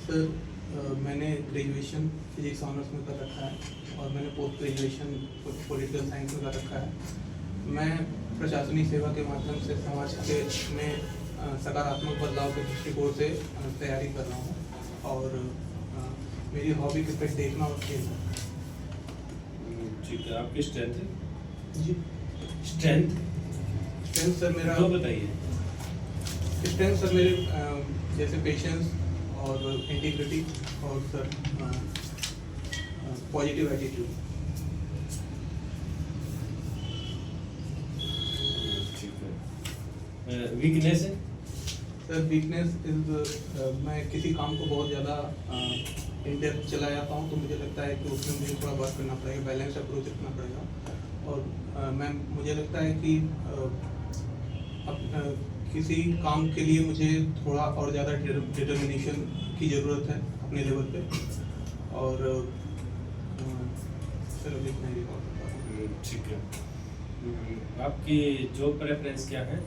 Sir मैंने graduation physics honours में कर रखा है और मैंने पोस्ट ग्रेजुएशन पॉलिटिकल साइंस में कर रखा है। मैं प्रशासनिक सेवा के माध्यम से समाज के में सकारात्मक बदलाव के दृष्टिकोण से तैयारी कर रहा हूँ और मेरी हॉबी क्रिकेट देखना और खेलना। ठीक है, आपकी स्ट्रेंथ है? जी स्ट्रेंथ सर मेरा तो बताइए। स्ट्रेंथ सर मेरे जैसे पेशेंस और इंटीग्रिटी और सर पॉजिटिव एटीट्यूड। ठीक है। वीकनेस है? सर वीकनेस इज मैं किसी काम को बहुत ज़्यादा इन डेप्थ चला जाता हूँ तो मुझे लगता है कि उसमें मुझे थोड़ा वर्क करना पड़ेगा, बैलेंस अप्रोच रखना पड़ेगा। और मुझे लगता है कि किसी काम के लिए मुझे थोड़ा और ज़्यादा डिटर्मिनेशन की ज़रूरत है अपने लेवल पे। और सर अभी नहीं रिकॉर्ड कर पा रहा हूँ। ठीक है। आपकी जॉब प्रेफरेंस क्या है?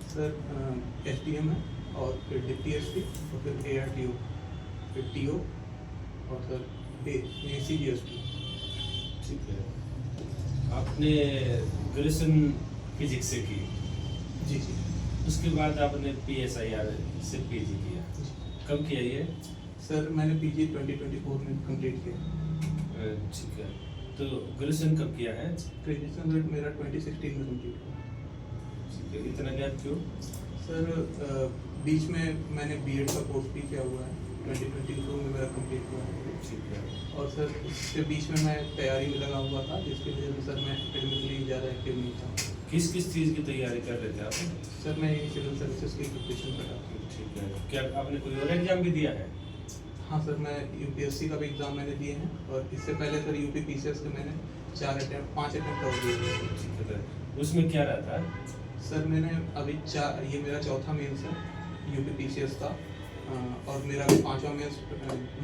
सर SDM है और फिर DPSP और फिर ARTO, फिर TO और सर CGST। ठीक है। आपने ग्रेजुएशन फिजिक्स से की? जी जी। उसके बाद आपने PSIR से PG किया। कब किया ये? सर मैंने PG 2024 में कंप्लीट किया। ठीक है। तो ग्रेजुएशन कब किया है? ग्रेजुएशन सर मेरा 2016 में कंप्लीट हुआ। ठीक है। इतना गैप क्यों? सर बीच में मैंने B.Ed का कोर्स भी किया हुआ है, 2022 में मेरा कंप्लीट हुआ है। ठीक है। और सर उसके बीच में मैं तैयारी में लगा हुआ था जिसकी वजह से सर मैं एकेडमिकली ज़्यादा एक्टिव नहीं था। किस चीज़ की तैयारी कर रहे थे आप? सर मैं सिविल सर्विसेज की प्रिपरेशन कर रहा था। ठीक है। क्या आपने कोई और एग्जाम भी दिया है? हाँ सर, मैं UPSC का भी एग्ज़ाम मैंने दिए हैं और इससे पहले सर UP PCS के मैंने 5 अटैम्प्ट और दिए हैं। ठीक है। उसमें क्या रहा था? सर मैंने अभी ये मेरा चौथा मेंस है UP PCS का और मेरा 5वां मेंस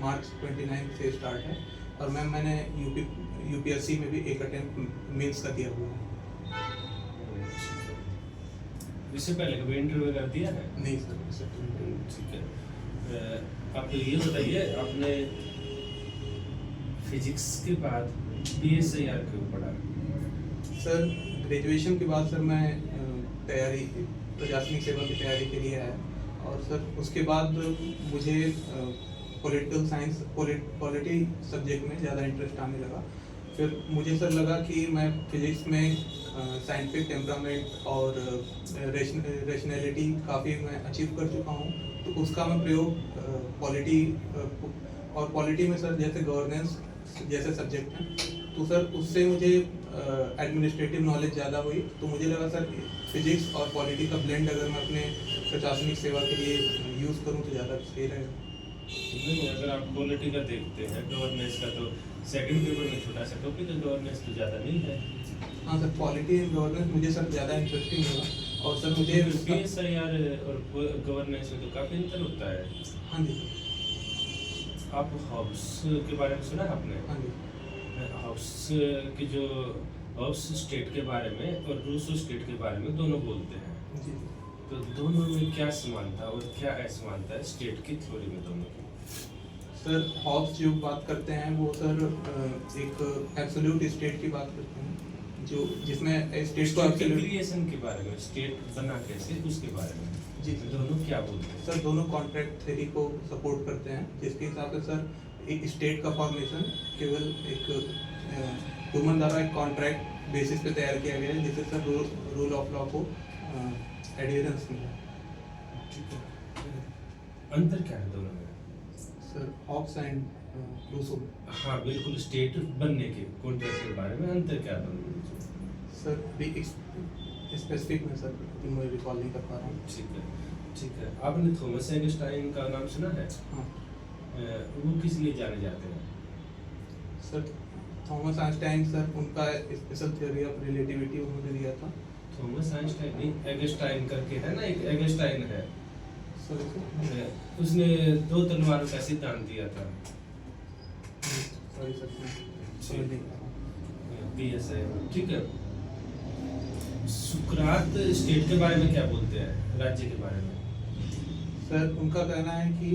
मार्च 29 से स्टार्ट है। और मैंने UPSC में भी एक अटैम्प्ट मेंस का दिया हुआ है। इससे पहले कभी इंटरव्यू वगैरह दिया है? नहीं सर। ठीक है। आप ये बताइए, आपने फिजिक्स के बाद PSIR क्यों पढ़ा? सर ग्रेजुएशन के बाद सर मैं तैयारी प्रशासनिक सेवा की तैयारी के लिए आया और सर उसके बाद मुझे पॉलिटिकल साइंस पॉलिटी सब्जेक्ट में ज़्यादा इंटरेस्ट आने लगा। फिर मुझे सर लगा कि मैं फिजिक्स में साइंटिफिक टेम्परामेंट और रेशनैलिटी काफ़ी मैं अचीव कर चुका हूँ, तो उसका मैं प्रयोग पॉलिटी में सर जैसे गवर्नेंस जैसे सब्जेक्ट हैं तो सर उससे मुझे एडमिनिस्ट्रेटिव नॉलेज ज़्यादा हुई। तो मुझे लगा सर फिजिक्स और पॉलिटी का ब्लेंड अगर मैं अपने प्रशासनिक सेवा के लिए यूज़ करूँ तो ज़्यादा सही रहेगा। नहीं, अगर आप पॉलिटी का देखते हैं, गवर्नेंस का तो सेकंड पेपर में छोटा सा टॉपिक है, गवर्नेंस तो ज़्यादा नहीं है। हाँ सर, पॉलिटी एंड गवर्नेंस मुझे सर ज़्यादा इंटरेस्टिंग लगा और सर मुझे PSIR और गवर्नेंस में तो काफ़ी अंतर होता है। हाँ जी। आप हाउस के बारे में सुना है आपने? हाँ जी। हाउस की जो हाउस स्टेट के बारे में और रूसो स्टेट के बारे में दोनों बोलते हैं। जी। तो दोनों में क्या समानता और क्या असमानता है स्टेट की थ्योरी में दोनों की? सर हॉब्स जो बात करते हैं वो सर एक एब्सोल्यूट स्टेट की बात करते हैं जो जिसमें स्टेट को क्रिएशन के बारे में, स्टेट बना कैसे उसके बारे में। जी दोनों क्या बोलते हैं? सर दोनों कॉन्ट्रैक्ट थ्योरी को सपोर्ट करते हैं जिसके हिसाब से सर एक स्टेट का फॉर्मेशन केवल एक ह्यूमन द्वारा एक कॉन्ट्रैक्ट बेसिस पे तैयार किया गया है जिससे सर रूल ऑफ लॉ को एडहेरेंस मिला। ठीक है। अंतर क्या है दोनों में? Sir Hobbes and Rousseau. हाँ बिल्कुल, स्टेट बनने के कॉन्ट्रैक्ट के बारे में अंतर क्या दोनों में? सर स्पेसिफिक में सर मैं रिकॉल नहीं कर पा रहा हूँ। ठीक है। आपने थॉमस आइंस्टाइन का नाम सुना है? हाँ। वो किस लिए जाने जाते हैं? सर थॉमस आइंस्टाइन सर उनका स्पेशल थ्योरी ऑफ रिलेटिविटी उन्होंने दिया था। थॉमस आइंस्टाइन नहीं, एगस्टाइन करके है ना, एक एगस्टाइन है। सर उसने 2 तलवारों का सिद्धांत दिया था। Sorry sir PSIR। ठीक है। सुकरात स्टेट के बारे में क्या बोलते हैं, राज्य के बारे में? सर उनका कहना है कि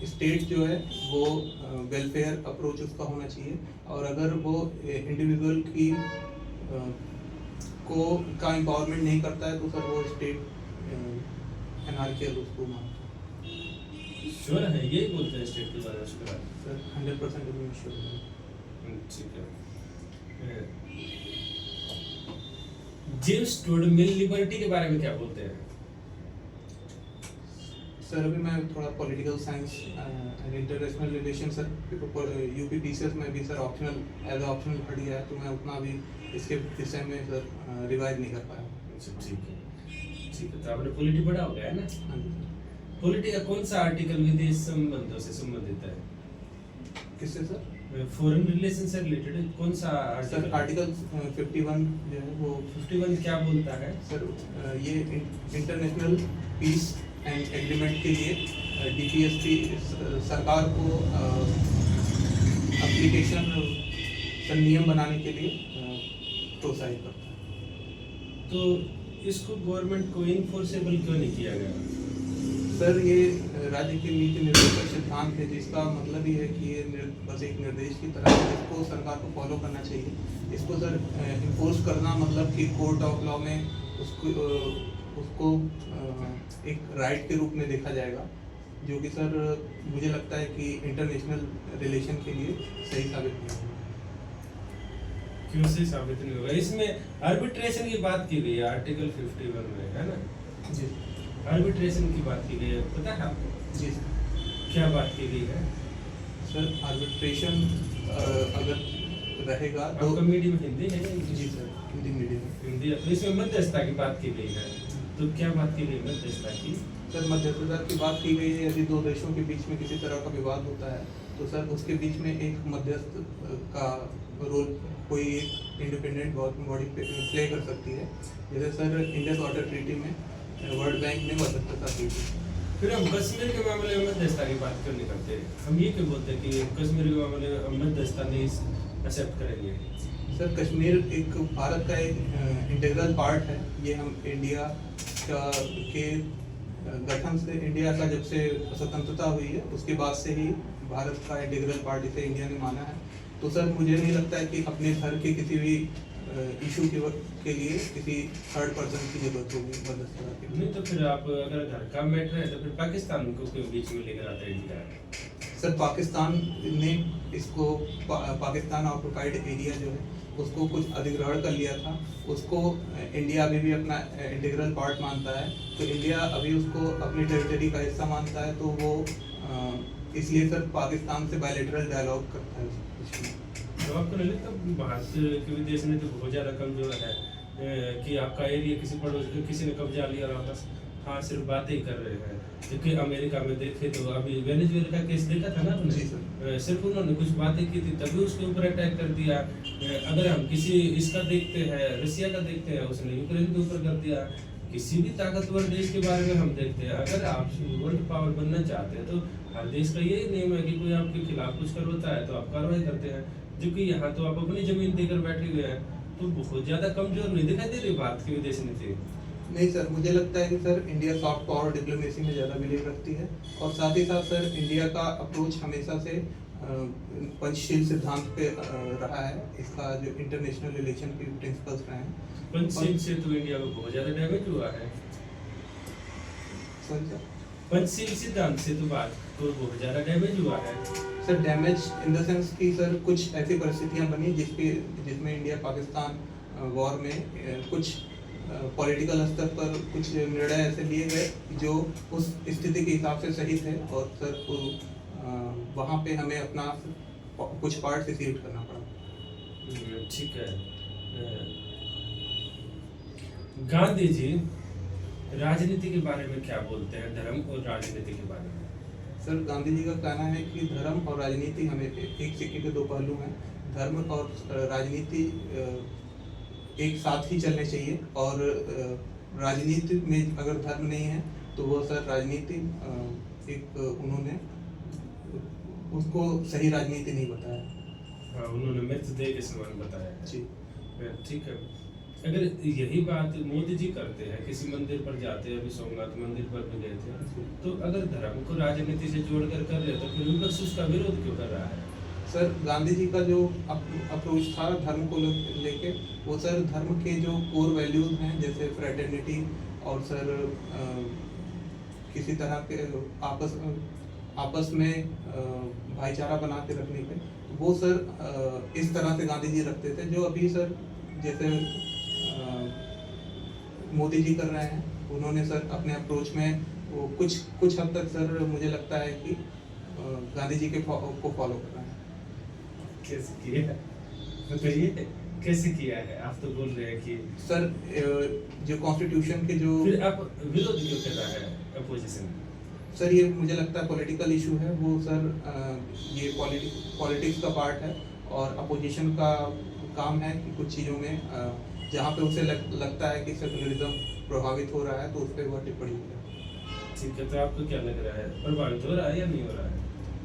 स्टेट जो है वो वेलफेयर अप्रोच उसका होना चाहिए, और अगर वो इंडिविजुअल की का एम्पावरमेंट नहीं करता है तो सर वो स्टेट एनार्कियल उसको मानता है। श्योर है यही बोलते हैं स्टेट के बारे में उसके बारे में? सर 100% श्योर है। ठीक है। जेम्स टोड मिल लिबर्टी के बारे में क्या बोलते हैं? सर अभी मैं थोड़ा political science and international relation sir UP PCS में भी सर ऑप्शनल एज ऑप्शनल पढ़ गया है, तो मैं उतना भी इसके विषय में सर रिवाइज नहीं कर पाया। अच्छा ठीक है, तो आपने पॉलिटी पढ़ा होगा है ना? हाँ जी। पॉलिटी का कौन सा आर्टिकल विदेश संबंधों से संबंधित है? किससे सर? फॉरेन रिलेशन से रिलेटेड कौन सा सर आर्टिकल 51 जो है वो 51 क्या बोलता है? सर ये इंटरनेशनल पीस एंड एग्रीमेंट के लिए डीपीएसपी सरकार को एप्लीकेशन सर नियम बनाने के लिए प्रोत्साहित करता है। तो इसको गवर्नमेंट को इनफोर्सेबल क्यों नहीं किया गया? सर ये राज्य के नीति निर्देशक सिद्धांत है, जिसका मतलब ये है कि ये बस एक निर्देश की तरह है, इसको सरकार को फॉलो करना चाहिए। इसको सर इम्पोज करना मतलब कि कोर्ट ऑफ लॉ में उसको एक राइट के रूप में देखा जाएगा, जो कि सर मुझे लगता है कि इंटरनेशनल रिलेशन के लिए सही साबित नहीं होगा। क्यों सही साबित नहीं होगा? इसमें आर्बिट्रेशन की बात की गई है आर्टिकल 51 में, है ना? जी। आर्बिट्रेशन की बात की गई है, पता है आपको? जी सर। क्या बात की गई है? सर आर्बिट्रेशन अगर रहेगा तो आपका मीडियम हिंदी है या जी सर हिंदी मीडियम में। हिंदी है, तो इसमें मध्यस्थता की बात की गई है, तो क्या बात की गई मध्यस्थता की? सर मध्यस्थता की बात की गई है, यदि दो देशों के बीच में किसी तरह का विवाद होता है तो सर उसके बीच में एक मध्यस्थ का रोल कोई एक इंडिपेंडेंट बॉडी प्ले कर सकती है। जैसे सर इंडियन वाटर ट्रीटी में वर्ल्ड बैंक ने मध्यस्थता की थी। फिर हम कश्मीर के मामले में मध्यस्थता की बात क्यों नहीं करते? हम ये क्यों बोलते हैं कि कश्मीर के मामले में हम मध्यस्थता नहीं एक्सेप्ट करेंगे? सर कश्मीर एक भारत का एक इंटीग्रल पार्ट है। ये हम इंडिया के गठन से, इंडिया का जब से स्वतंत्रता हुई है उसके बाद से ही भारत का इंटीग्रल पार्ट इसे इंडिया ने माना है। तो सर मुझे नहीं लगता है कि अपने घर के किसी भी इशू के लिए किसी थर्ड पर्सन की जरूरत होगी मध्यस्थता के लिए। नहीं तो फिर आप अगर घर का मैटर है तो फिर पाकिस्तान को क्यों बीच में लेकर आता है इंडिया? सर पाकिस्तान ने इसको पाकिस्तान ऑक्युपाइड एरिया जो है उसको कुछ अधिग्रहण कर लिया था, उसको इंडिया अभी भी अपना इंटीग्रल पार्ट मानता है। तो इंडिया अभी उसको अपनी टेरिटरी का हिस्सा मानता है, तो वो इसलिए सर पाकिस्तान से बायलैटरल डायलॉग करता है उसमें। तो आपको नहीं लगता भारत के विदेश नीति बहुत ज़्यादा कमजोर है कि आपका एरिया किसी पड़ोस किसी ने कब्जा लिया और बस हाँ सिर्फ बातें ही कर रहे हैं? क्योंकि अमेरिका में देखे तो अभी वेनेजुएला का केस देखा था ना आपने? जी सर। सिर्फ उन्होंने कुछ बातें की थी तभी उसके ऊपर अटैक कर दिया। अगर हम किसी इसका देखते हैं, रसिया का देखते हैं, उसने यूक्रेन के ऊपर कर दिया। किसी भी ताकतवर देश के बारे में हम देखते हैं, अगर आप वर्ल्ड पावर बनना चाहते हैं तो हर देश का यही नियम है कि कोई आपके खिलाफ कुछ करवाता है तो आप कार्रवाई करते हैं। जबकि यहाँ तो आप अपनी जमीन देकर बैठे हुए हैं, तो बहुत ज्यादा कमजोर नहीं दिखाई दे रही भारत की विदेश नीति? नहीं सर, मुझे लगता है कि sir India soft power diplomacy में ज़्यादा बिलीव रखती है, और साथ ही साथ सर इंडिया का अप्रोच हमेशा से पंचशील सिद्धांत पे रहा है। इसका जो इंटरनेशनल रिलेशन के प्रिंसिपल्स रहे हैं, पंचशील से तो इंडिया को बहुत ज्यादा डैमेज हुआ है। सर पंचशील सिद्धांत से तो बात को बहुत ज्यादा डैमेज हुआ है। Sir damage in the sense कि सर कुछ ऐसी परिस्थितियां बनी जिसमें इंडिया पाकिस्तान वॉर में कुछ पॉलिटिकल स्तर पर कुछ निर्णय ऐसे लिए गए जो उस स्थिति के हिसाब से सही थे, और सर वहाँ पे हमें अपना कुछ पार्ट रिसीव करना पड़ा। ठीक है। गांधी जी राजनीति के बारे में क्या बोलते हैं, धर्म और राजनीति के बारे में? सर गांधी जी का कहना है कि धर्म और राजनीति हमें एक सिक्के के दो पहलू हैं। धर्म और राजनीति एक साथ ही चलने चाहिए, और राजनीति में अगर धर्म नहीं है तो वो सर राजनीति एक उन्होंने उसको सही राजनीति नहीं बताया। हाँ, उन्होंने मृतदेह के समान बताया है। जी ठीक है। अगर यही बात मोदी जी करते हैं, किसी मंदिर पर जाते हैं, अभी सोमनाथ मंदिर पर भी गए थे, तो अगर धर्म को राजनीति से जोड़कर कर रहे हैं तो फिर विपक्ष उसका विरोध क्यों कर रहा है? सर गांधी जी का जो अप्रोच था धर्म को लेके, वो सर धर्म के जो कोर वैल्यूज हैं जैसे फ्रेटर्निटी और सर किसी तरह के आपस में भाईचारा बना के रखने के, वो सर इस तरह से गांधी जी रखते थे, जो अभी सर जैसे मोदी जी कर रहे हैं। उन्होंने सर अपने अप्रोच में वो कुछ हद तक सर मुझे लगता है कि गांधी जी को फॉलो कर रहे हैं। कैसे किया है? बताइए कैसे किया है? आप तो बोल रहे हैं कि सर जो कॉन्स्टिट्यूशन के जो, फिर आप विरोध क्यों कर रहा है अपोजिशन? सर ये मुझे लगता है पॉलिटिकल इशू है, वो सर ये पॉलिटिक्स का पार्ट है और अपोजिशन का काम है कि कुछ चीज़ों में जहाँ पे उसे लगता है कि सेकुलरिज्म प्रभावित हो रहा है तो उस पर वह टिप्पणी करें। ठीक है, तो आपको क्या लग रहा है, प्रभावित हो रहा है या नहीं हो रहा है?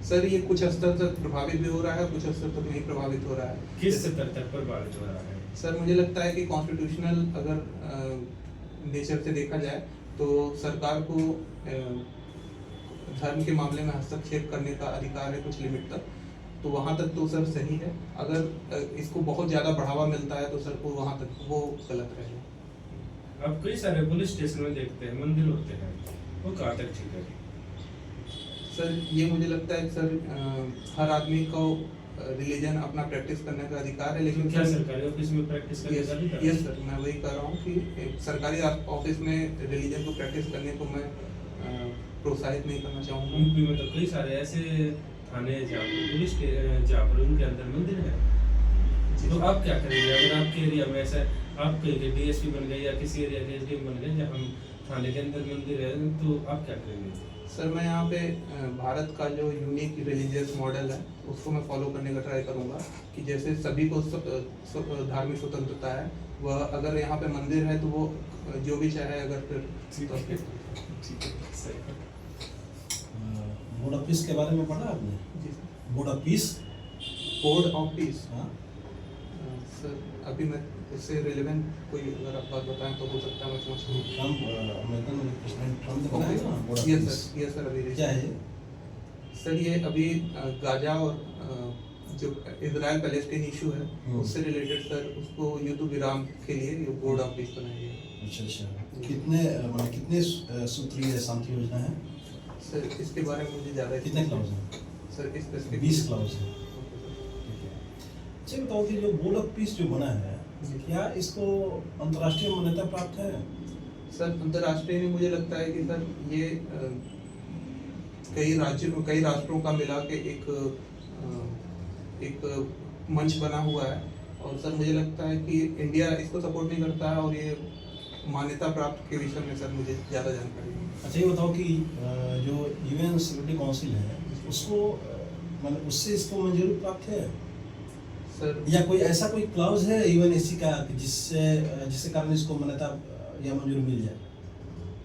सर ये कुछ स्तर तक प्रभावित भी हो रहा है, कुछ स्तर तक नहीं प्रभावित हो रहा है। किस स्तर तक प्रभावित हो रहा है? सर मुझे लगता है कि कॉन्स्टिट्यूशनल अगर नेचर से देखा जाए तो सरकार को धर्म के मामले में हस्तक्षेप करने का अधिकार है कुछ लिमिट तक, तो वहाँ तक तो सर सही है। अगर इसको बहुत ज़्यादा बढ़ावा मिलता है तो सर को वहाँ तक वो गलत रहेगा। आप कई सारे पुलिस स्टेशन में देखते हैं मंदिर होते हैं, वो कहाँ तक ठीक है? सर ये मुझे लगता है कि सर हर आदमी को रिलीजन अपना प्रैक्टिस करने का अधिकार है, लेकिन क्या सरकारी ऑफिस में प्रैक्टिस करने का अधिकार? यस सर, मैं वही कह रहा हूँ कि सरकारी ऑफिस में रिलीजन को प्रैक्टिस करने को मैं प्रोत्साहित नहीं करना चाहूँगा। यूपी में तो कई सारे ऐसे थाने जहाँ पर पुलिस जहाँ पर उनके अंदर मंदिर है, तो आप क्या करेंगे अगर आपके एरिया में ऐसा आप कहीं डीएसपी बन गए या किसी एरिया के एसडीएम बन गए जहाँ थाने के अंदर मंदिर है, तो आप क्या करेंगे? सर मैं यहाँ पे भारत का जो यूनिक रिलीजियस मॉडल है उसको मैं फॉलो करने का ट्राई करूँगा कि जैसे सभी को धार्मिक स्वतंत्रता है, वह अगर यहाँ पे मंदिर है तो वो जो भी चाहे अगर फिर बोर्ड ऑफ पीस के बारे में पढ़ा आपने? जी sir. Board of peace, board of peace, हाँ सर अभी मैं इससे रिलेवेंट कोई अगर आप बात बताएं तो हो सकता है मैं समझ सकूं। ट्रम्प अमेरिकन प्रेसिडेंट ट्रम्प ने बनाया ना board of yes peace. Sir, yes sir. अभी क्या है? सर ये अभी गाजा और जो इजराइल पैलेस्टीन इशू है उससे रिलेटेड सर उसको युद्ध विराम के लिए ये बोर्ड ऑफ पीस बनाई है। अच्छा अच्छा, कितने सूत्रीय शांति योजना है सर इसके बारे में मुझे ज़्यादा कितने क्लाउज हैं? सर स्पेसिफिक 20 क्लाउज है। अच्छा बताओ कि जो बोर्ड ऑफ पीस जो बना है क्या इसको अंतर्राष्ट्रीय मान्यता प्राप्त है? सर अंतर्राष्ट्रीय में मुझे लगता है कि सर ये कई राष्ट्रों का मिला के एक मंच बना हुआ है और सर मुझे लगता है कि इंडिया इसको सपोर्ट नहीं करता है और ये मान्यता प्राप्त के विषय में सर मुझे ज़्यादा जानकारी नहीं। अच्छा ये बताओ कि जो यूएन सिक्योरिटी काउंसिल है उसको मतलब उससे इसको मंजूरी प्राप्त है सर या कोई ऐसा कोई क्लाउज है यूएनएससी का जिससे कारण इसको मान्यता या मंजूरी मिल जाए?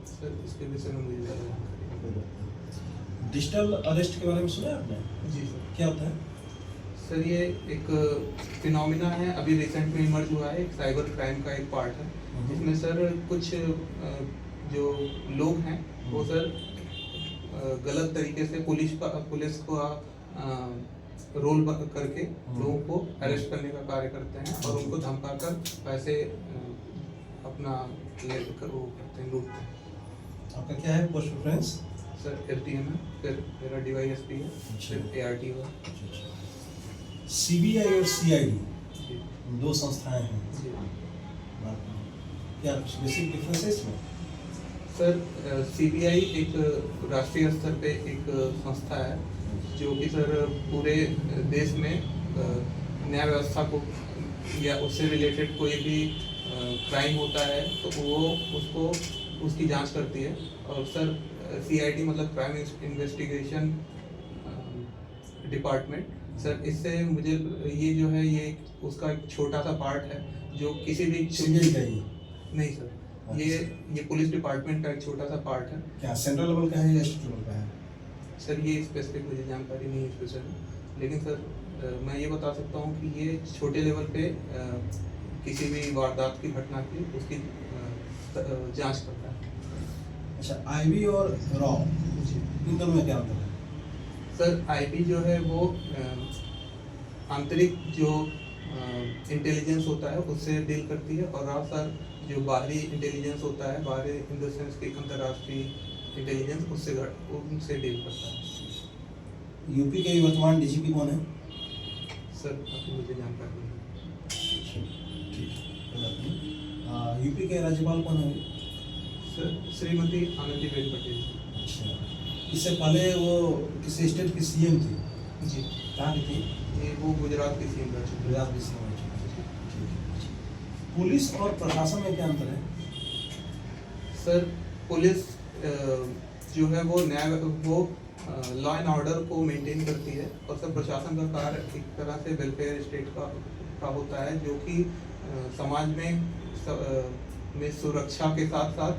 सर इसके विषय में मुझे ज़्यादा जानकारी नहीं। डिजिटल अरेस्ट के बारे में सुना है आपने? जी सर। क्या होता है? सर ये एक फिनोमिना है, अभी रिसेंट में इमर्ज हुआ है, एक साइबर क्राइम का एक पार्ट है जिसमें सर कुछ जो लोग हैं वो सर गलत तरीके से पुलिस को रोल करके लोगों को अरेस्ट करने का कार्य करते हैं और उनको धमकाकर पैसे अपना वो करते हैं, लूटते हैं। आपका क्या है पोस्ट प्रेफरेंस? सर एसडीएम है, फिर मेरा डीवाईएसपी है, फिर एआरटी है। सीबीआई और सीआईडी जी दो संस्थाएं हैं, जी। क्या बेसिक डिफरेंस है इसमें? सर सीबीआई एक राष्ट्रीय स्तर पे एक संस्था है जो कि सर पूरे देश में न्याय व्यवस्था को या उससे रिलेटेड कोई भी क्राइम होता है तो वो उसको उसकी जांच करती है। और सर सीआईडी मतलब क्राइम इन्वेस्टिगेशन डिपार्टमेंट, सर इससे मुझे ये जो है ये उसका एक छोटा सा पार्ट है जो किसी भी सीबीआई का ही? नहीं सर, ये पुलिस डिपार्टमेंट का एक छोटा सा पार्ट है। क्या सेंट्रल लेवल का है या स्टेट लेवल का है? सर ये स्पेसिफिक मुझे जानकारी नहीं है इस विषय में, लेकिन सर मैं ये बता सकता हूँ कि ये छोटे लेवल पे किसी भी वारदात की घटना की उसकी जांच करता है। अच्छा, आईबी और रॉ जी इन दोनों में क्या अंतर है? सर, आईबी जो है वो आंतरिक जो इंटेलिजेंस होता है उससे डील करती है, और रॉ सर जो बाहरी इंटेलिजेंस होता है, बाहरी इन द सेंस की अंतर्राष्ट्रीय इंटेलिजेंस उनसे डील करता है। यूपी के वर्तमान डीजीपी कौन है? सर अभी मुझे जानकारी नहीं है। ठीक है, कोई बात नहीं। यूपी के राज्यपाल कौन है? सर श्रीमती आनंदीबेन पटेल। अच्छा, इससे पहले वो किसी स्टेट की सीएम थी, जी, कहाँ की थी? ये वो गुजरात की सीएम रह चुकी है। गुजरात की सीएम है। ठीक है। पुलिस और प्रशासन में क्या अंतर है? सर पुलिस जो है वो लॉ एंड ऑर्डर को मेंटेन करती है, और सब प्रशासन का कार्य एक तरह से वेलफेयर स्टेट का होता है, जो कि समाज में सुरक्षा के साथ साथ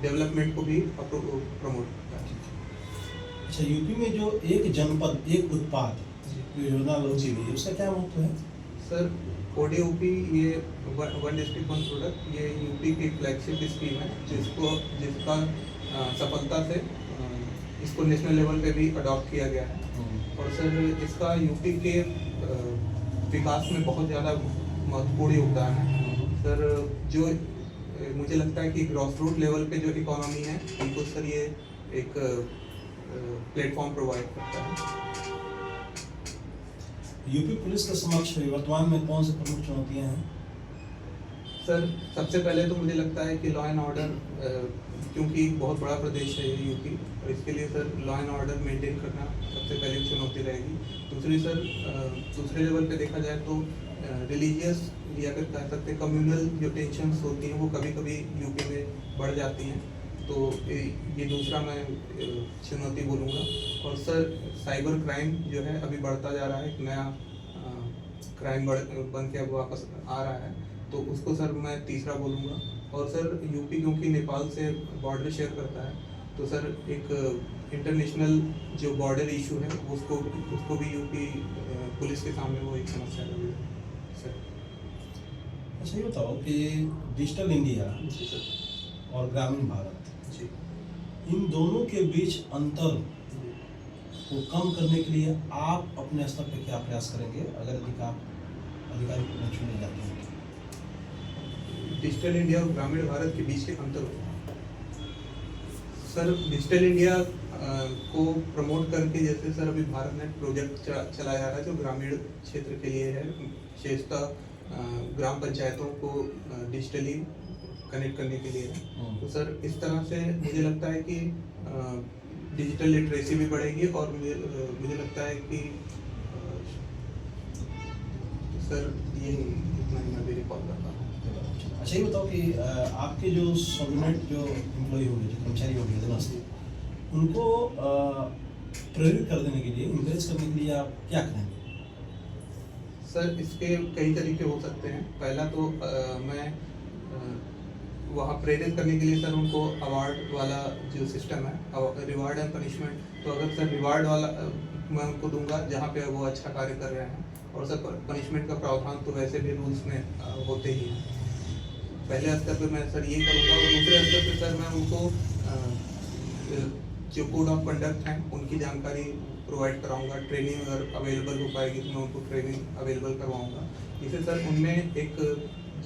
डेवलपमेंट को भी प्रमोट करता है। अच्छा, यूपी में जो एक जनपद एक उत्पाद जो योजना लॉन्च की गई है उसका क्या महत्व है? सर ODOP ये वन डिस्ट्रिक्ट वन प्रोडक्ट, ये यूपी की फ्लैगशिप स्कीम है, जिसका सफलता से इसको नेशनल लेवल पे भी अडॉप्ट किया गया है, और सर इसका यूपी के विकास में बहुत ज़्यादा महत्वपूर्ण योगदान है। सर जो मुझे लगता है कि ग्रॉस रूट लेवल पे जो इकोनॉमी है उनको सर ये एक प्लेटफॉर्म प्रोवाइड करता है। यूपी पुलिस के समक्ष वर्तमान में कौन सी प्रमुख चुनौतियां हैं? सर सबसे पहले तो मुझे लगता है कि लॉ एंड ऑर्डर, क्योंकि बहुत बड़ा प्रदेश है ये यूपी, और इसके लिए sir law and order maintain करना सबसे पहले चुनौती रहेगी। दूसरी सर दूसरे लेवल पे देखा जाए तो रिलीजियस या फिर कह सकते हैं कम्युनल जो टेंशन्स होती हैं वो कभी कभी यूपी में बढ़ जाती हैं, तो ये दूसरा मैं चुनौती बोलूँगा। और सर साइबर क्राइम जो है अभी बढ़ता जा रहा है, एक नया क्राइम बन के अब वापस आ रहा है, तो उसको सर मैं तीसरा बोलूँगा। और सर यूपी क्योंकि नेपाल से बॉर्डर शेयर करता है, तो सर एक इंटरनेशनल जो बॉर्डर इशू है उसको भी यूपी पुलिस के सामने वो एक समस्या लगी है सर। अच्छा, ये बताओ कि डिजिटल इंडिया जी सर। और ग्रामीण भारत, जी इन दोनों के बीच अंतर जी। को कम करने के लिए आप अपने स्तर पर क्या प्रयास करेंगे अगर अधिकारी को चुने जाते हैं? डिजिटल इंडिया और ग्रामीण भारत के बीच के अंतर सर, डिजिटल इंडिया को प्रमोट करके जैसे सर अभी भारत नेट प्रोजेक्ट चलाया जा रहा है जो ग्रामीण क्षेत्र के लिए है, विशेषतः ग्राम पंचायतों को डिजिटली कनेक्ट करने के लिए है। तो सर इस तरह से मुझे लगता है कि डिजिटल लिटरेसी भी बढ़ेगी, और मुझे लगता है कि सर यही इतना ही मैं भी रिकॉल करता हूँ। अच्छा, ये बताओ कि आपके जो सबनेट जो एम्प्लॉय होंगे, जो कर्मचारी होंगे अधीनस्थ, उनको प्रेरित कर देने के लिए, इंकरेज करने के लिए आप क्या करेंगे? सर इसके कई तरीके हो सकते हैं। पहला तो मैं वहाँ प्रेरित करने के लिए सर उनको अवार्ड वाला जो सिस्टम है, रिवार्ड एंड पनिशमेंट, तो अगर सर रिवार्ड वाला मैं उनको दूंगा जहाँ पे वो अच्छा कार्य कर रहे हैं, और सर पनिशमेंट का प्रावधान तो वैसे भी रूल्स में होते ही हैं। पहले स्तर पे मैं सर ये करूँगा, और दूसरे स्तर पे सर मैं उनको जो कोड ऑफ कंडक्ट हैं उनकी जानकारी प्रोवाइड कराऊंगा। ट्रेनिंग अगर अवेलेबल हो पाएगी तो मैं उनको ट्रेनिंग अवेलेबल करवाऊंगा। इससे सर उनमें एक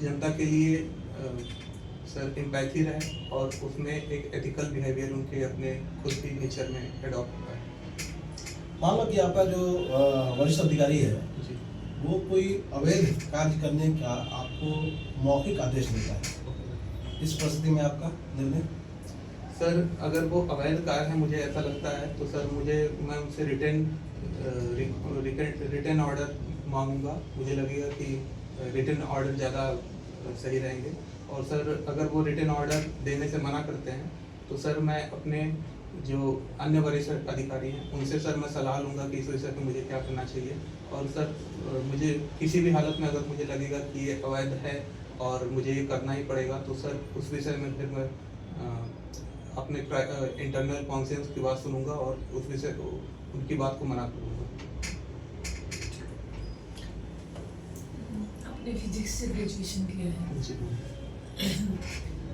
जनता के लिए सर एम्पैथी रहे, और उसमें एक एथिकल बिहेवियर उनके अपने खुद की नेचर में एडॉप्ट होता है। मान लो कि आपका जो वरिष्ठ अधिकारी है जी वो कोई अवैध कार्य करने का आपको मौखिक आदेश देता है, इस परिस्थिति में आपका निर्णय? सर अगर वो अवैध कार्य है, मुझे ऐसा लगता है, तो सर मैं उनसे रिटर्न ऑर्डर मांगूंगा। मुझे लगेगा कि रिटर्न ऑर्डर ज़्यादा सही रहेंगे। और सर अगर वो रिटर्न ऑर्डर देने से मना करते हैं, तो सर मैं अपने जो अन्य वरिष्ठ अधिकारी हैं उनसे सर मैं सलाह लूँगा कि इस विषय पे मुझे क्या करना चाहिए। और सर मुझे किसी भी हालत में अगर मुझे लगेगा कि ये अवैध है और मुझे ये करना ही पड़ेगा, तो सर उस विषय में फिर मैं अपने इंटरनल कॉन्शियंस की बात सुनूंगा और उस विषय को उनकी बात को मना करूँगा। अपने आपने फिजिक्स से ग्रेजुएशन किया है, जी मैम।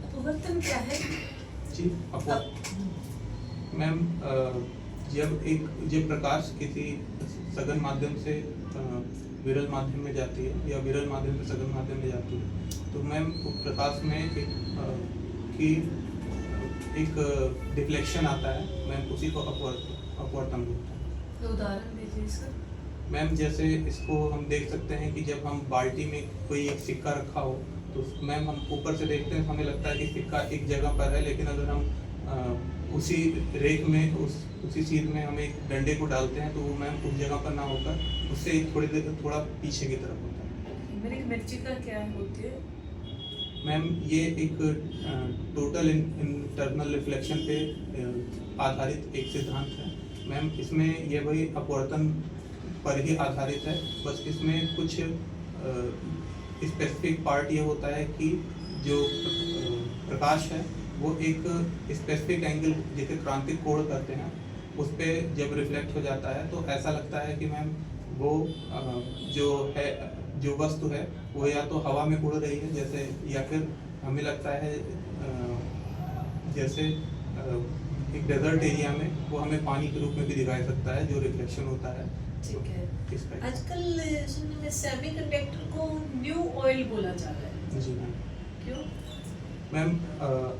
अपवर्तन क्या है? जी मैम, जब प्रकाश किसी सघन माध्यम से विरल माध्यम में जाती है या विरल माध्यम से सघन माध्यम में जाती है, तो मैम प्रकाश में एक डिफ्लेक्शन आता है मैम, उसी को अपवर्तन बोलते हैं। तो उदाहरण दीजिए इसका। मैम जैसे इसको हम देख सकते हैं कि जब हम बाल्टी में कोई एक सिक्का रखा हो तो मैम हम ऊपर से देखते हैं, हमें लगता है कि सिक्का एक जगह पर है, लेकिन अगर हम उसी रेख में उसी चीज में हम एक डंडे को डालते हैं तो वो मैम उस जगह पर ना होकर उससे थोड़ा पीछे की तरफ होता है। मेरी मृत्तिका क्या होती है? मैम ये एक टोटल इंटरनल रिफ्लेक्शन पे आधारित एक सिद्धांत है मैम। इसमें ये वही अपवर्तन पर ही आधारित है, बस इसमें कुछ स्पेसिफिक पार्ट ये होता है कि जो प्रकाश है वो एक स्पेसिफिक एंगल जैसे क्रांतिक कोण करते हैं उस पर जब रिफ्लेक्ट हो जाता है तो ऐसा लगता है कि मैम वो जो वस्तु है वो या तो हवा में उड़ रही है जैसे, या फिर हमें लगता है जैसे एक डेजर्ट एरिया में वो हमें पानी के रूप में भी दिखाई सकता है जो रिफ्लेक्शन होता है। ठीक है। इस टाइप। आजकल सुनने में सेमीकंडक्टर को न्यू ऑयल बोला जा रहा है, जी मैम। क्यों? मैम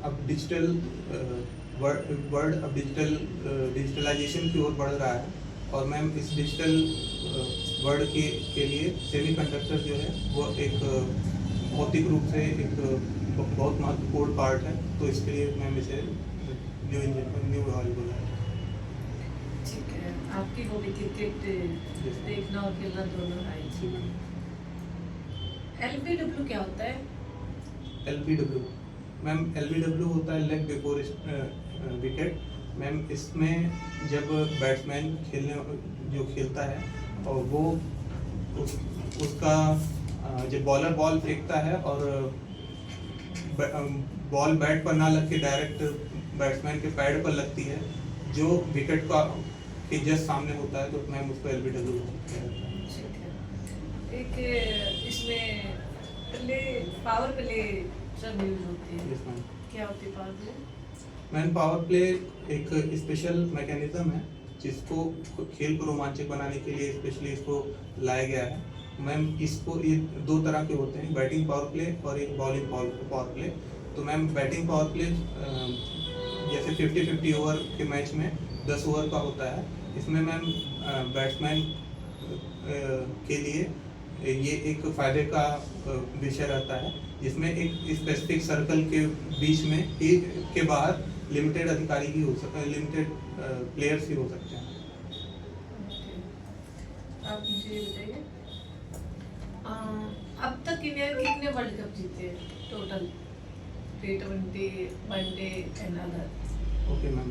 अब वर्ल्ड अब डिजिटलाइजेशन की ओर बढ़ रहा है और मैम इस डिजिटल वर्ल्ड के लिए सेमीकंडक्टर जो है वो एक भौतिक रूप से एक बहुत महत्वपूर्ण पार्ट है, तो इसके लिए मैम इसे न्यू ऑयल बोला है। ठीक है। आपकी हॉबी क्रिकेट देखना और खेलना दोनों है। जी मैम। LBW क्या होता है? LBW मैम, LBW होता है लेग बिफोर विकेट मैम। इसमें जब बैट्समैन खेलता है और वो उसका जब बॉलर बॉल फेंकता है और बॉल बैट पर ना लग के डायरेक्ट बैट्समैन के पैड पर लगती है जो विकेट का के जस्ट सामने होता है, तो मैम उसको LBW कहते हैं। ठीक है। एक इसमें पावर प्ले सब यूज होती है। Yes ma'am. क्या होती है power play? Ma'am power play एक स्पेशल मैकेनिज्म है जिसको खेल को रोमांचक बनाने के लिए स्पेशली इसको लाया गया है मैम। इसको ये दो तरह के होते हैं, बैटिंग पावर प्ले और एक बॉलिंग पावर प्ले। तो मैम बैटिंग पावर प्ले जैसे 50-50 ओवर के मैच में 10 ओवर का होता है। इसमें मैम बैट्समैन के लिए ये एक फायदे का विषय रहता है जिसमें एक स्पेसिफिक सर्कल के बीच में के बाहर लिमिटेड अधिकारी ही हो सकते, लिमिटेड प्लेयर्स ही हो सकते हैं। आप मुझे बताइए अब तक इंडिया कितने वर्ल्ड कप जीते हैं total? T20, one day and other. Okay ma'am,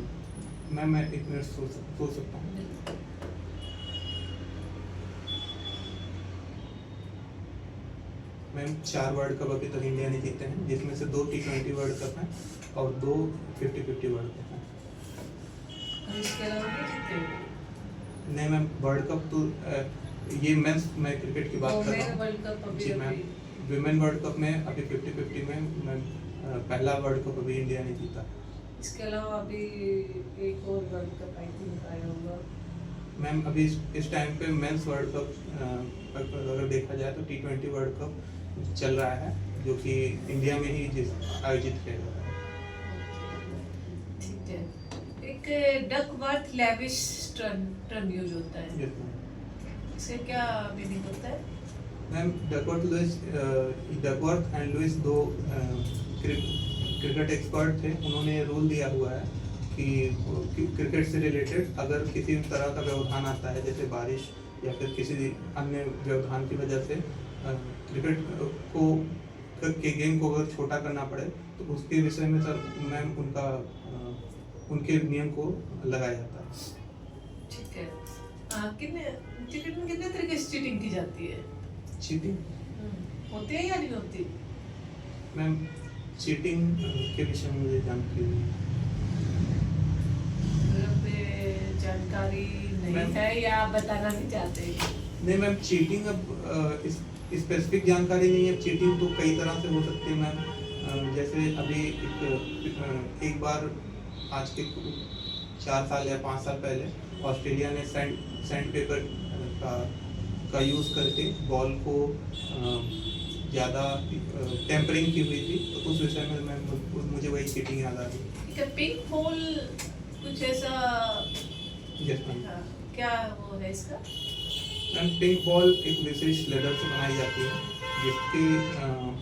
मैं एक मिनट सोच सकता हूँ। मैम 4 वर्ल्ड कप अभी तक इंडिया ने जीते हैं, जिसमें से 2 T20 वर्ल्ड कप हैं और 2 50-50 वर्ल्ड कप हैं। और इसके अलावा नहीं जीते? नहीं मैम, वर्ल्ड कप तो ये मेंस मैं क्रिकेट की बात कर रहा हूँ। वर्ल्ड कप अभी जी मैम, विमेन वर्ल्ड कप में अभी 50-50 में मैम पहला वर्ल्ड कप अभी इंडिया ने जीता। इसके अलावा अभी एक और वर्ल्ड कप आई थिंक आया होगा। मैम अभी इस टाइम पे मेंस वर्ल्ड कप अगर देखा जाए तो T20 वर्ल्ड कप चल रहा है जो कि इंडिया में ही आयोजित किया जा रहा है। ठीक है। एक डकवर्थ लेविश टर्म यूज होता है, यस मैम। इसका क्या मीनिंग होता है? मैम डकवर्थ एंड लुइस दो क्रिकेट एक्सपर्ट थे। उन्होंने रूल दिया हुआ है कि क्रिकेट से रिलेटेड अगर किसी तरह का व्यवधान आता है जैसे बारिश या फिर किसी अन्य व्यवधान की वजह से क्रिकेट को के गेम को अगर छोटा करना पड़े तो उसके विषय में सर मैम उनके नियम को लगाया जाता है। ठीक है। क्रिकेट में कितने तरीके से चीटिंग की जाती है? चीटिंग होती है या नहीं होती? मैम चीटिंग के विषय में मुझे जानकारी नहीं है। जानकारी नहीं है या आप बताना नहीं चाहते? नहीं मैम, चीटिंग अब स्पेसिफिक जानकारी नहीं है। चीटिंग तो कई तरह से हो सकती है मैम। जैसे अभी एक बार आज के 4 साल या 5 साल पहले ऑस्ट्रेलिया ने सैंड पेपर का यूज़ करके बॉल को ज़्यादा टेम्परिंग की हुई थी, तो उस विषय में मैं मुझे वही चीटिंग याद आ रही। पिंक बॉल कुछ ऐसा यस मैम। क्या वो है इसका? मैम पिंक बॉल एक विशेष लेदर से बनाई जाती है, जिसके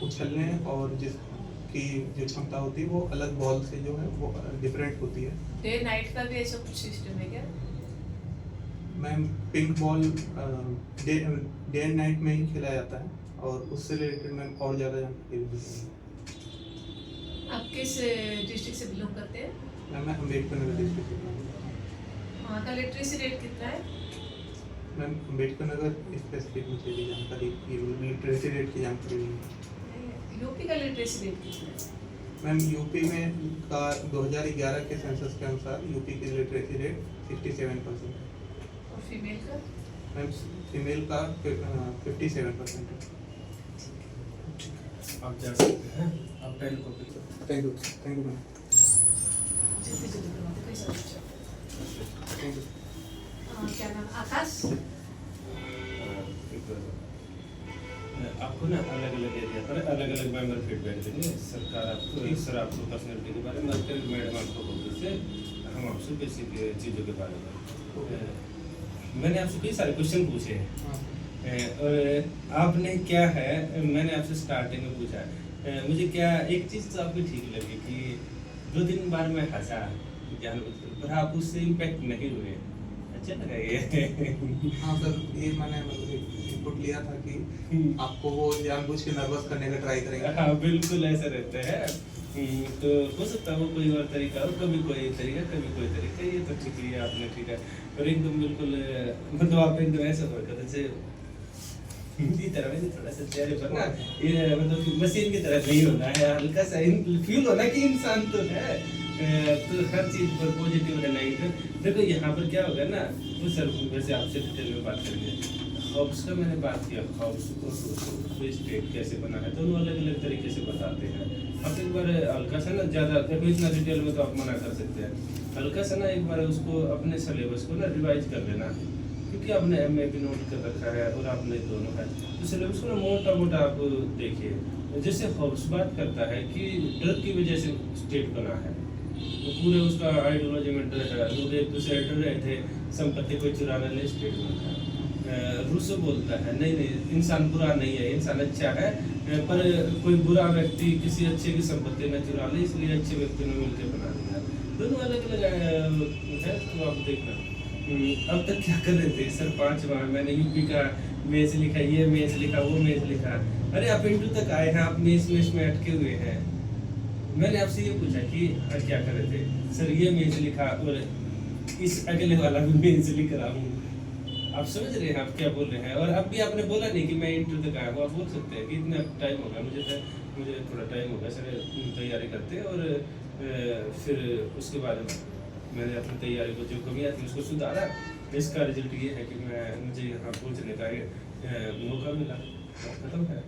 उछलने और जिसकी जो क्षमता होती है वो अलग बॉल से जो है वो डिफरेंट होती है। डे नाइट का भी ऐसा कुछ सिस्टम है क्या? Ma'am pink ball day and night में ही खेला जाता है, और उससे रिलेटेड मैम और ज़्यादा जानकारी भी नहीं। आप किस डिस्ट्रिक्ट से बिलोंग करते हैं? मैम मैं अम्बेडकर नगर डिस्ट्रिक्ट से। वहाँ का लिटरेसी रेट कितना है? मैम अम्बेडकर नगर स्पेसिफिक मुझे भी जानकारी, लिटरेसी रेट की जानकारी नहीं। यूपी का लिटरेसी रेट कितना है? मैम यूपी में का 2011 के सेंसस के अनुसार यूपी की लिटरेसी रेट 67% है। और फीमेल का? मैम फीमेल का 57% है। आप जा सकते हैं, आप पेन कॉपी करो। Thank you ma'am. जल्दी जल्दी करवाते कैसा बच्चा? Thank you. क्या नाम? आकाश? आपको ना अलग अलग एरिया पर अलग अलग मेंबर फीडबैक देंगे। सरकार आपको सर आपको पर्सनैलिटी के बारे में, मैडम आपको होगी से हम आपसे बेसिक चीज़ों के बारे में। मैंने आपसे कई सारे क्वेश्चन पूछे हैं, और आपने क्या है, मैंने आपसे स्टार्टिंग में पूछा मुझे क्या एक चीज़ तो आपको ठीक लगी कि 2-3 बार मैं हंसा जानबूझकर, पर आप उससे इम्पैक्ट नहीं हुए। अच्छा लगा ये। हाँ सर, ये मैंने इनपुट लिया था कि आपको वो जानबूझ के नर्वस करने का ट्राई करेंगे। हाँ बिल्कुल ऐसा रहता है। तो हो सकता है वो कोई और तरीका हो, कभी कोई तरीका कभी कोई तरीका, ये तो ठीक है आपने ठीक है। पर एकदम बिल्कुल मतलब आप एकदम ऐसा फर्क जैसे हिंदी तरह में थोड़ा सा चेहरे पर ना ये मतलब मशीन की तरह नहीं होना है, हल्का सा फील होना कि इंसान तो है। तो हर चीज पर पॉजिटिव रहना ही। देखो यहाँ पर क्या होगा ना, वो सर वैसे आपसे डिटेल में बात करेंगे। हब्स का मैंने बात किया, हब्स को स्टेट कैसे बना है, दोनों अलग अलग तरीके से बताते हैं। आप एक बार हल्का सा ना, ज़्यादा देखो इतना डिटेल में तो आप मना कर सकते हैं, हल्का सा ना एक बार उसको अपने सिलेबस को ना रिवाइज कर लेना, क्योंकि आपने एमए भी नोट कर रखा है और आपने दोनों है, तो सिलेबस को ना मोटा मोटा आप देखिए। जैसे हब्स बात करता है कि डर की वजह से स्टेट बना है, तो पूरे उसका आइडियोलॉजी में डर है, लोग एक दूसरे डर रहे थे संपत्ति को चुराने ले स्टेट बना है। रूसो बोलता है नहीं नहीं इंसान बुरा नहीं है, इंसान अच्छा है, पर कोई बुरा व्यक्ति किसी अच्छे की संपत्ति न चुरा ले, इसलिए अच्छे व्यक्ति ने मिलकर बना दिया। दोनों अलग अलग है, तो आप देखना। अब तक क्या कर रहे थे सर? 5 बार मैंने यूपी का मैच लिखा, ये मैच लिखा, वो मैच लिखा। अरे आप इंटू तक आए हैं, आप मैच में अटके हुए हैं। मैंने आपसे ये पूछा कि क्या कर रहे थे सर? ये मैच लिखा और इस अगले वाला भी मैच लिख रहा हूँ। आप समझ रहे हैं आप क्या बोल रहे हैं? और अब भी आपने बोला नहीं कि मैं इंटरव्यू तक आया हूँ। आप बोल सकते हैं कि इतना टाइम हो गया, मुझे थोड़ा टाइम हो गया सर तैयारी करते, और फिर उसके बाद मैंने अपनी तैयारी को जो कमियाँ थी उसको सुधारा। इसका रिजल्ट ये है कि मुझे यहाँ पहुँचने का मौका मिला। खत्म है,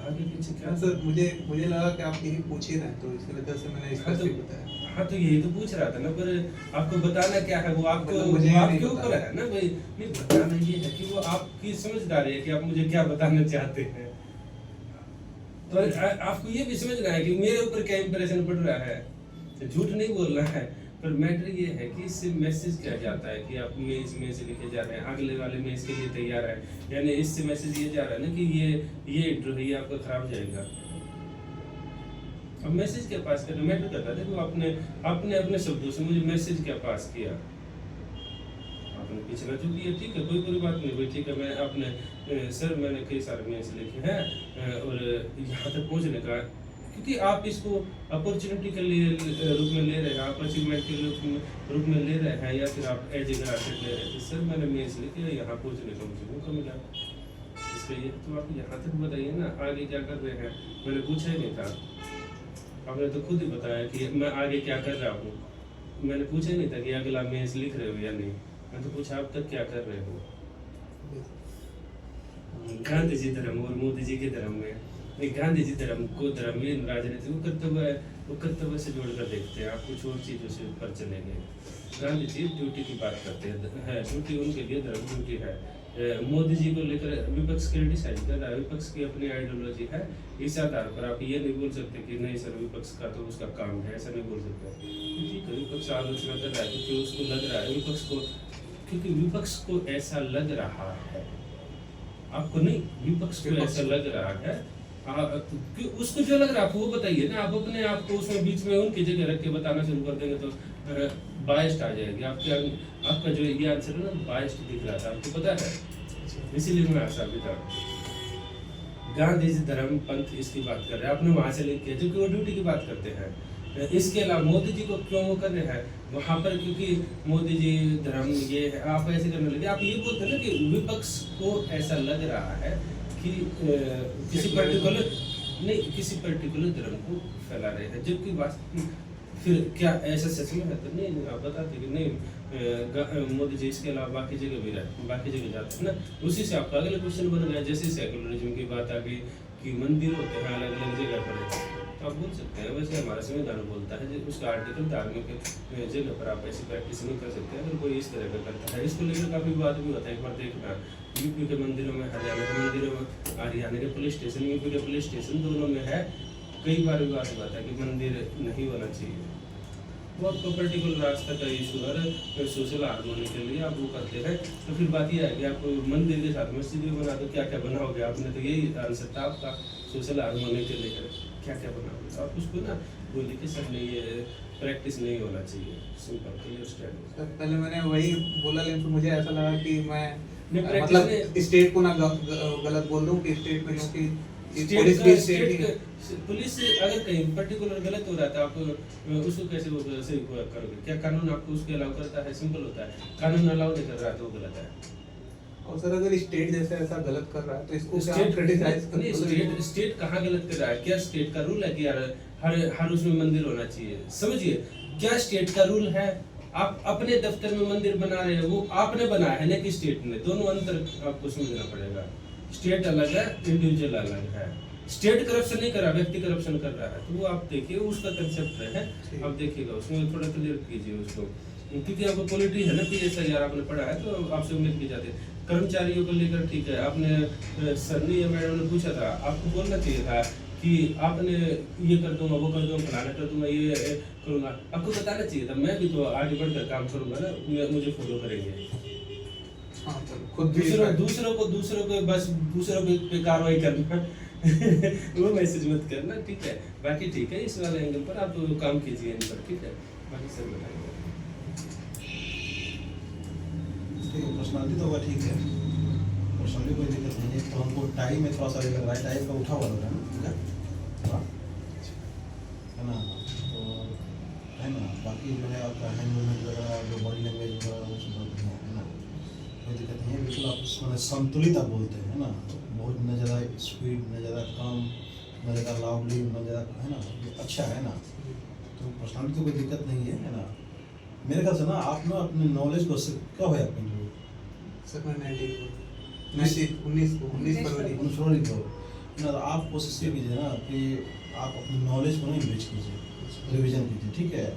आगे पीछे क्या सर? मुझे लगा कि आप यही पूछ ही रहे हैं, तो इसकी वजह से मैंने इसका बताया। हाँ तो यही तो पूछ रहा था ना, पर आपको बताना क्या है वो आपको मुझे आपके ऊपर है ना भाई। नहीं बताना ये है कि वो आपकी समझदारी है कि आप मुझे क्या बताना चाहते हैं। तो आपको ये भी समझना है कि मेरे ऊपर क्या इंप्रेशन पड़ रहा है, झूठ नहीं बोलना है। पर मैटर ये है कि इससे मैसेज क्या जाता है कि आप मेज में से लिखे जा रहे हैं, अगले वाले मेज के लिए तैयार है, यानी इससे मैसेज ये जा रहा है ना कि ये इंटरव्यू है आपका खराब जाएगा। अब मैसेज क्या पास करना मैटर करता है। देखो आपने अपने शब्दों से मुझे मैसेज क्या पास किया, आपने पिछला जो किया ठीक है, कोई बुरी बात नहीं हुई, ठीक है। मैं आपने सर मैंने कई सारे मैसेज लिखे हैं और यहाँ तक पहुँचने का, क्योंकि आप इसको अपॉर्चुनिटी के लिए रूप में ले रहे हैं, आप अचीवमेंट के रूप में ले रहे हैं, या फिर आप एज ए ग्रेजुएट ले रहे थे। सर मैंने मैसेज लिखे, यहाँ पहुँचने का मुझे मौका मिला, इसलिए तो आप यहाँ तक बताइए ना आगे क्या कर रहे हैं। मैंने पूछा ही नहीं था, आपने तो खुद ही बताया कि मैं आगे क्या कर रहा हूँ। मैंने पूछा ही नहीं था कि अगला मैच लिख रहे हो या नहीं, मैं तो पूछा अब तक क्या कर रहे हो। गांधी जी धर्म और मोदी जी के धर्म में, गांधी जी धर्म को धर्म राजनीति वो कर्तव्य से जोड़कर देखते हैं। आप कुछ और चीजों से ऊपर चलेंगे। गांधी जी ड्यूटी की बात करते हैं, ड्यूटी उनके लिए धर्म ड्यूटी है। मोदी जी को लेकर विपक्ष क्रिटिसाइज कर रहा है, विपक्ष की अपनी आइडियोलॉजी है। इस आधार पर आप ये नहीं बोल सकते कि नहीं सर विपक्ष का तो उसका काम है, ऐसा नहीं बोल सकते। क्योंकि विपक्ष आलोचना कर रहा है क्योंकि उसको लग रहा है क्योंकि विपक्ष को ऐसा लग रहा है, आपको नहीं, विपक्ष को ऐसा लग रहा है। उसको जो लग रहा है आप वो बताइए ना। आप अपने आप को उसमें बीच में उनकी जगह रख के बताना शुरू कर देंगे तो बायस्ड आ जाएगी। आपका जो ये आंसर है ना बायस्ड दिख रहा था, आपको पता है, इसीलिए मैं आशा भी था। गांधी जी धर्म पंथ इसकी बात कर रहे हैं, आपने वहां से लिख किया जो कि वो ड्यूटी की बात करते हैं। इसके अलावा मोदी जी को क्यों वो कर रहे हैं वहां पर, क्योंकि मोदी जी धर्म ये है, आप ऐसे करने लगे। आप ये बोलते हैं ना कि विपक्ष को ऐसा लग रहा है कि किसी पर्टिकुलर धर्म को फैला रहे हैं, जबकि वास्तव फिर क्या ऐसा सच में है? तो नहीं, आप बताते कि नहीं मोदी जी इसके अलावा बाकी जगह भी रहते, बाकी जगह जाते हैं ना। उसी से आपका अगला क्वेश्चन बन गया, जैसे सेकुलरिज्म की बात आ गई कि मंदिर होते हैं अलग अलग जगह पर, तो आप बोल सकते हैं वैसे हमारा संविधान बोलता है उसका आर्टिकल धार्मिक जगह पर आप ऐसी प्रैक्टिस नहीं कर सकते अगर कोई इस तरह का करता है। इसको लेकर काफी विवाद भी होता है। एक बार देखना यूपी के मंदिरों में, हरियाणा के मंदिरों में, हरियाणा के पुलिस स्टेशन, यूपी के पुलिस स्टेशन, दोनों में है कई बार विवाद हुआ था कि मंदिर नहीं होना चाहिए। वो आपको पर्टिकुलर रास्ता का इशू है, सोशल हार्मोनी के लिए आप वो करते हैं। तो फिर बात ये है कि आप मंदिर के साथ मस्जिद भी बना दो, क्या क्या बनाओगे? आपने तो यही आंसर था आपका, सोशल हार्मोनी के लेकर क्या क्या बनाओगे। आप उसको ना बोलिए कि सर नहीं ये प्रैक्टिस नहीं होना चाहिए, सिंपल क्लियर स्टैंड। पहले मैंने वही बोला, लेकिन फिर मुझे ऐसा लगा कि मैं नहीं, मतलब स्टेट को ना गलत बोल दूं कि स्टेट में, क्योंकि पुलिस अगर कहीं पर्टिकुलर गलत हो रहा है तो आप उसको कैसे सही करोगे? क्या कानून आपको उसके अलाउ करता है? सिंपल होता है, कानून अलाउ नहीं कर रहा है तो गलत है। और सर अगर स्टेट जैसे ऐसा गलत कर रहा है तो इसको क्या क्रिटिसाइज नहीं, स्टेट कहाँ गलत कर रहा है? क्या स्टेट का रूल है कि यार हर उसमें मंदिर होना चाहिए? समझिए, क्या स्टेट का रूल है? आप अपने दफ्तर में मंदिर बना रहे हैं, वो आपने बनाया है ना कि स्टेट ने, दोनों अंतर आपको समझना पड़ेगा। स्टेट अलग है, इंडिविजुअल अलग है। स्टेट करप्शन नहीं कर रहा, व्यक्ति करप्शन कर रहा है, तो वो आप देखिए उसका कंसेप्ट है, आप देखिएगा उसमें थोड़ा क्लियर कीजिए उसको। क्योंकि आपको पॉलिटी है ना PSIR आपने पढ़ा है तो आपसे उम्मीद की जाती है। कर्मचारियों को लेकर ठीक है, आपने सर ने या मैडम ने पूछा था, आपको बोलना चाहिए था कि आपने ये कर दूंगा, वो कर दूंगा, फलाना कर दूंगा, ये करूंगा। आपको बताना चाहिए था, मैं भी तो आगे बढ़कर काम करूंगा ना, मुझे फॉलो करेंगे। हाँ, खुद दूसरों को बस दूसरों पे कार्रवाई करना वो मैसेज मत करना, ठीक है। बाकी ठीक है, इस वाले एंगल पर आप काम कीजिए इन पर, ठीक है। बाकी सब बताइए। पर्सनालिटी तो होगा, ठीक है, पर्सनालिटी कोई दिक्कत नहीं है। तो हमको टाइम में थोड़ा सा लग रहा है, टाइम का उठा हुआ लग रहा है ना, है ना? तो है ना, बाकी जो है आपका हैंड मूवमेंट वगैरह, जो बॉडी लैंग्वेज वगैरह वो सब बढ़िया है ना, कोई दिक्कत नहीं है। बिल्कुल आप संतुलित आप बोलते हैं ना, बहुत न ज़्यादा स्पीड, न ज़्यादा कम, न ज़्यादा लाउडली, न ज़्यादा, है ना, अच्छा है ना। तो पर्सनालिटी कोई दिक्कत नहीं है, है ना। मेरे ख्याल से ना आप ना अपने नॉलेज को कब है अपने जो सर मैं 19 फरवरी को ना, तो आप कोशिश ये कीजिए ना कि आप अपनी नॉलेज को ना इन्वेच कीजिए, रिवीजन कीजिए, ठीक है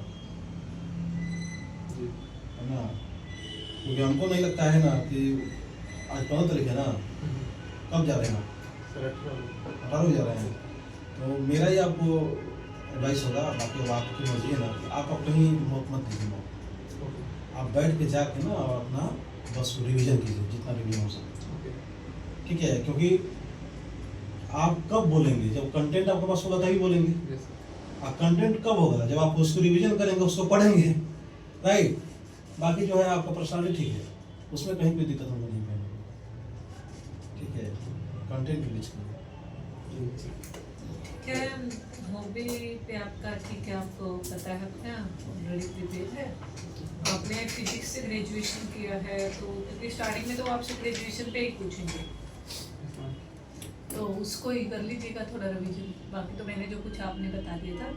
ना। क्योंकि हमको नहीं लगता है ना कि आज 15 तारीख है ना, कब जा रहे हैं आप? सर 18 को जा रहे हैं। तो मेरा ही आपको एडवाइस होगा, बाकी अब आपकी मर्जी है ना, कि आप कहीं मत दीजिए, आप बैठ के जाके ना और अपना बस रिवीजन कीजिए जितना रिवीजन हो सके, ठीक है। क्योंकि आप कब बोलेंगे? जब कंटेंट आपके पास होगा तभी बोलेंगे। आप कंटेंट कब होगा? जब आप उसको रिवीजन करेंगे, उसको पढ़ेंगे, राइट। बाकी जो है आपका पर्सनालिटी ठीक है, उसमें कहीं कोई दिक्कत होगी नहीं पड़ेगी, ठीक है। कंटेंट रिलीज करिए। क्या हॉबी पे आपका ठीक है, आपको पता है अपना ऑलरेडी प्रिपेयर है, आपने फिजिक्स से ग्रेजुएशन किया है, तो क्योंकि स्टार्टिंग में तो आपसे ग्रेजुएशन पे ही पूछेंगे, तो उसको ही कर लीजिएगा थोड़ा रिवीजन। बाकी तो मैंने जो कुछ आपने बता दिया था,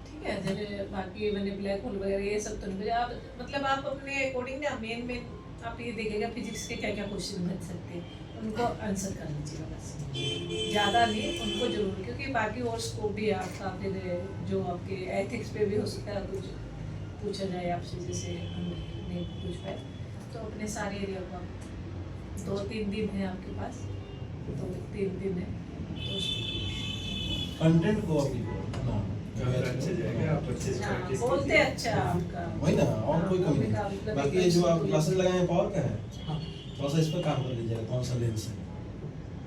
ठीक है। जैसे बाकी मैंने ब्लैक होल वगैरह ये सब तो नहीं, आप मतलब आप अपने अकॉर्डिंग ना मेन आप ये देखिएगा फिजिक्स के क्या क्या क्वेश्चन बन सकते हैं, उनको आंसर कर लीजिएगा बस, ज़्यादा नहीं उनको जरूर, क्योंकि बाकी और स्कोप भी है आपका, फिर जो आपके एथिक्स पे भी हो सकता है कुछ पूछा जाए आपसे, जैसे हम नहीं पूछ पाए, तो अपने सारे एरिया को आप 2-3 दिन है आपके पास, 2-3 दिन है तो कंटेंट को अभी ना अगर अच्छे जाएगा आप अच्छे से हाँ, प्रैक्टिस बोलते अच्छा आपका वही ना, और हाँ, कोई कमी बोलने का नहीं। मतलब बाकी एक ये जो आप तो- क्लासेस लगाए हैं पावर का है, हाँ थोड़ा सा इस पर काम कर लीजिएगा, कौन सा लेंस है।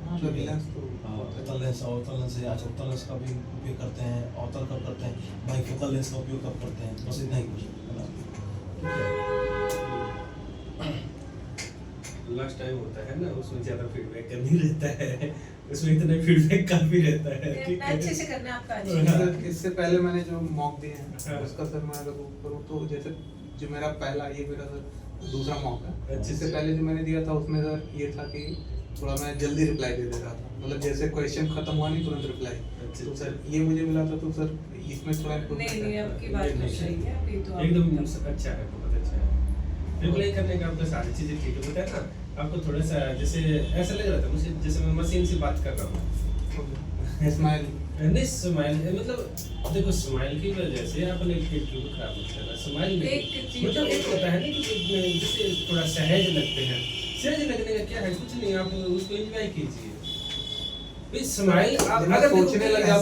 हाँ surveillance तो हाँ, उत्तल लेंस, अवतल लेंस है। अच्छा, उत्तल लेंस का भी उपयोग करते हैं, अवतल कब करते हैं, बाइफोकल लेंस का उपयोग कब करते हैं, बस इतना ही कुछ है ना। लास्ट टाइम होता है ना, उसमें ज्यादा फीडबैक का नहीं रहता है, उसमें इतना फीडबैक काफी रहता है, ठीक है। अच्छे से करना आपका अच्छा हाँ। सर इससे पहले मैंने जो मॉक दिए हैं हाँ। उसका सर मैं अगर वो करूँ तो जैसे जो मेरा पहला ये मेरा सर दूसरा मॉक है, अच्छा। इससे पहले जो मैंने दिया था उसमें सर ये था कि थोड़ा मैं जल्दी रिप्लाई दे दे रहा था, मतलब जैसे क्वेश्चन खत्म हुआ नहीं तुरंत रिप्लाई, अच्छा। तो सर ये मुझे मिला था, तो सर इसमें थोड़ा नहीं improvement नहीं है। आपकी बात तो सही है, अभी तो आप एकदम अच्छा है, बहुत अच्छा है। रिप्लाई करने का आपका सारी चीजें ठीक है, बताया ना आपको थोड़ा सा जैसे ऐसा लग रहा था मुझे जैसे मैं मशीन से बात कर रहा हूँ। स्माइल नहीं स्माइल मतलब देखो स्माइल की वजह से अपने एटीट्यूड को खराब मत करना, स्माइल में एक चीज- मतलब एक होता है ना कि जैसे थोड़ा सहज लगते हैं, सहज लगने का क्या है, कुछ नहीं, आप उसको एंजॉय कीजिए। स्माइल आप जब मैं अगर देखो सोचने कि लग जाता